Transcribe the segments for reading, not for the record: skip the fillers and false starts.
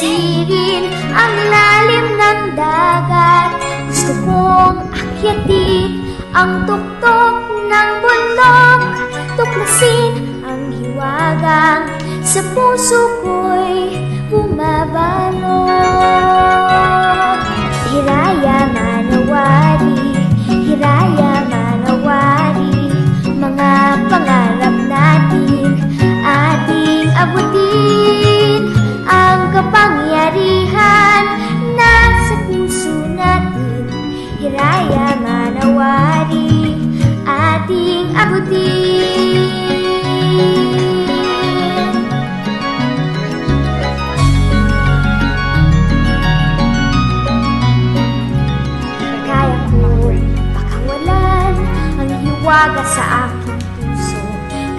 Sisirin ang lalim ng dagat. Gusto kong akyatin ang tuktok ng bundok. Tuklasin ang hiwagang sa puso ko'y bumabalot. Hiraya manawari, hiraya manawari, mga pangarap natin ating abutin. Ang kapangyarihan nasa puso natin. Hiraya manawari, ating abutin. Kaya ko'y pakawalan ang hiwaga sa aking puso.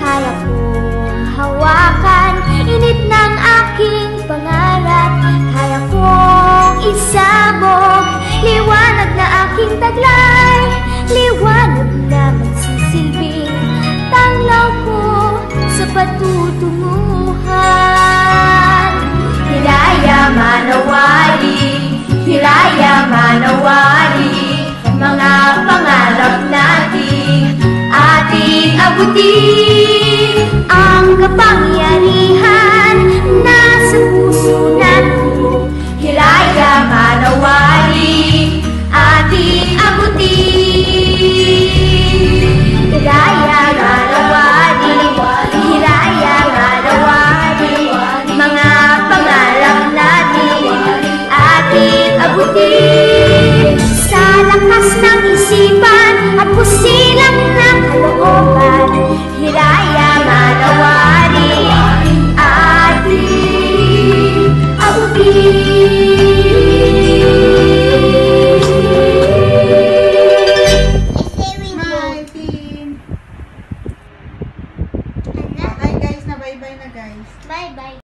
Kaya kong hawakan init ng aking pangarap. Kaya kong isabog liwanag na aking taglay. Liwanag na magsisilbing tanglaw ko sa patutunguhan. Hiraya manawari, hiraya manawari, mga pangarap natin ating abutin. Ang kapangyarihan